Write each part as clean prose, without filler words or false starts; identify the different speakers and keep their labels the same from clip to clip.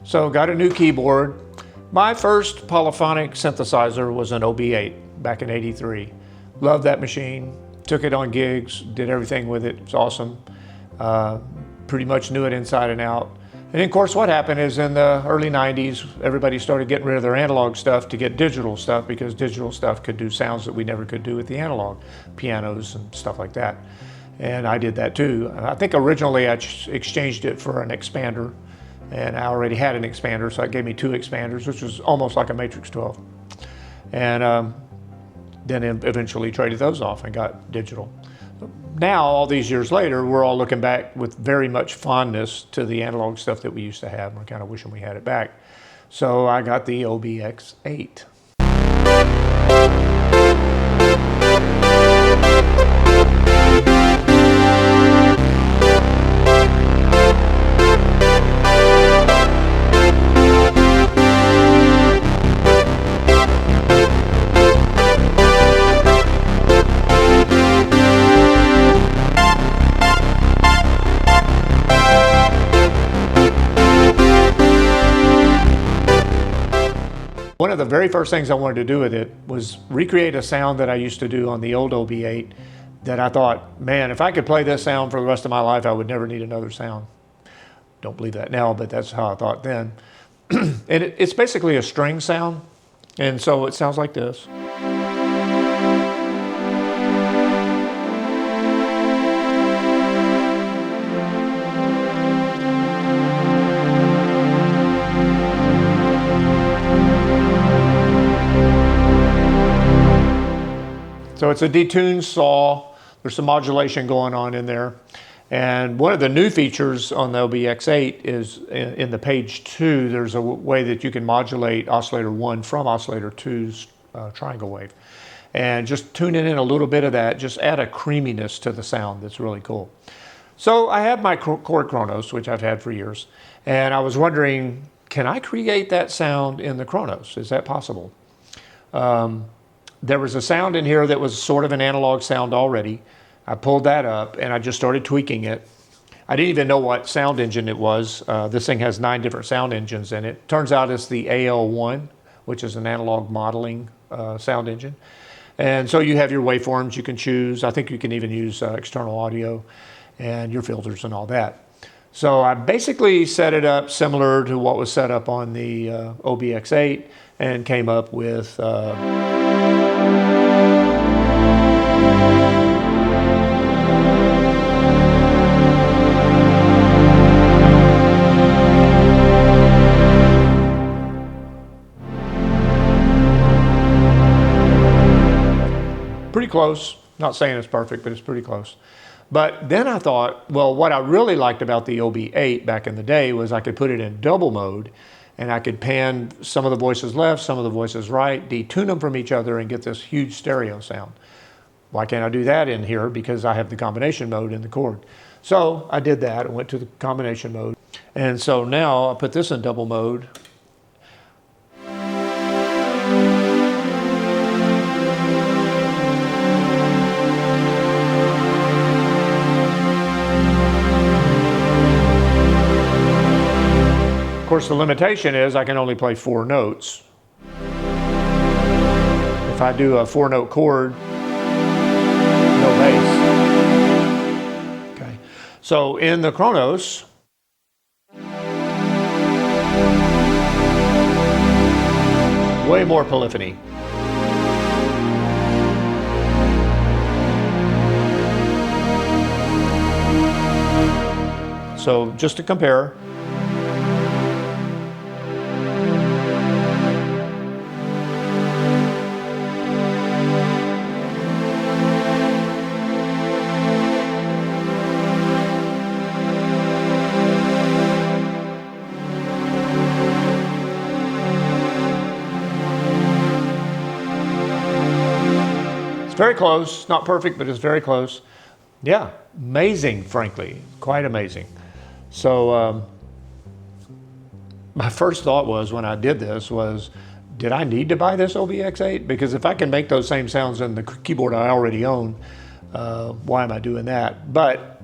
Speaker 1: So got a new keyboard. My first polyphonic synthesizer was an OB-8 back in '83. Loved that machine, took it on gigs, did everything with it. It's awesome. Pretty much knew it inside and out. And of course what happened is in the early '90s, everybody started getting rid of their analog stuff to get digital stuff, because digital stuff could do sounds that we never could do with the analog, pianos and stuff like that. And I did that too. I think originally I exchanged it for an expander, and I already had an expander, so it gave me 2 expanders, which was almost like a Matrix 12. And then eventually traded those off and got digital. Now, all these years later, we're all looking back with very much fondness to the analog stuff that we used to have. We're kind of wishing we had it back. So I got the OB-X8. One of the very first things I wanted to do with it was recreate a sound that I used to do on the old OB-8 that I thought, man, if I could play this sound for the rest of my life, I would never need another sound. Don't believe that now, but that's how I thought then. And it's basically a string sound, and so it sounds like this. So it's a detuned saw. There's some modulation going on in there. And one of the new features on the OB-X8 is in the page 2, there's a way that you can modulate oscillator 1 from oscillator 2's triangle wave. And just tuning in a little bit of that, just add a creaminess to the sound that's really cool. So I have my Korg Kronos, which I've had for years. And I was wondering, can I create that sound in the Kronos? Is that possible? There was a sound in here that was sort of an analog sound already. I pulled that up and I just started tweaking it. I didn't even know what sound engine it was. This thing has 9 different sound engines in it. Turns out it's the AL1, which is an analog modeling sound engine. And so you have your waveforms you can choose. I think you can even use external audio and your filters and all that. So I basically set it up similar to what was set up on the OB-X8 and came up with pretty close. Not saying it's perfect, but it's pretty close. But then I thought, well, what I really liked about the OB-8 back in the day was I could put it in double mode, and I could pan some of the voices left, some of the voices right, detune them from each other, and get this huge stereo sound. Why can't I do that in here? Because I have the combination mode in the Korg. So I did that and went to the combination mode. And so now I put this in double mode. Of course, the limitation is I can only play 4 notes. If I do a 4-note chord, no bass. Okay. So in the Kronos, way more polyphony. So just to compare, very close, not perfect, but it's very close. Yeah, amazing, frankly, quite amazing. So my first thought was when I did this was, did I need to buy this OB-X8? Because if I can make those same sounds in the keyboard I already own, why am I doing that? But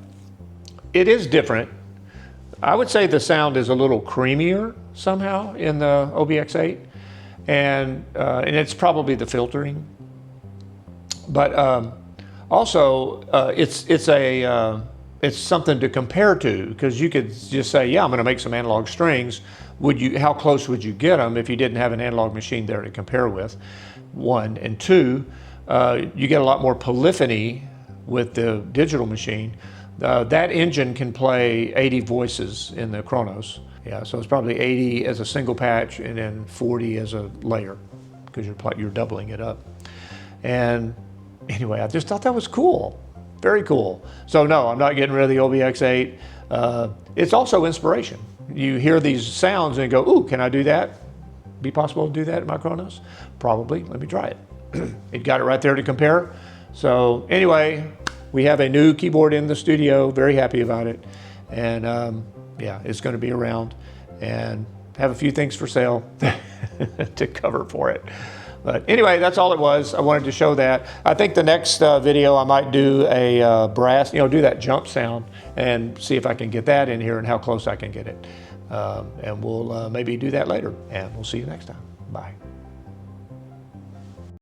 Speaker 1: it is different. I would say the sound is a little creamier somehow in the OB-X8, and it's probably the filtering. But also, it's something to compare to, because you could just say, yeah, I'm going to make some analog strings. How close would you get them if you didn't have an analog machine there to compare with? One, and two, you get a lot more polyphony with the digital machine. That engine can play 80 voices in the Kronos. Yeah, so it's probably 80 as a single patch and then 40 as a layer, because you're doubling it up. And anyway, I just thought that was cool. Very cool. So no, I'm not getting rid of the OB-X8. It's also inspiration. You hear these sounds and go, ooh, can I do that? Be possible to do that in my Kronos? Probably. Let me try it. It got it right there to compare. So anyway, we have a new keyboard in the studio. Very happy about it. And yeah, it's going to be around, and have a few things for sale to cover for it. But anyway, that's all it was. I wanted to show that. I think the next video I might do a brass, do that jump sound and see if I can get that in here and how close I can get it. And we'll maybe do that later. And we'll see you next time. Bye.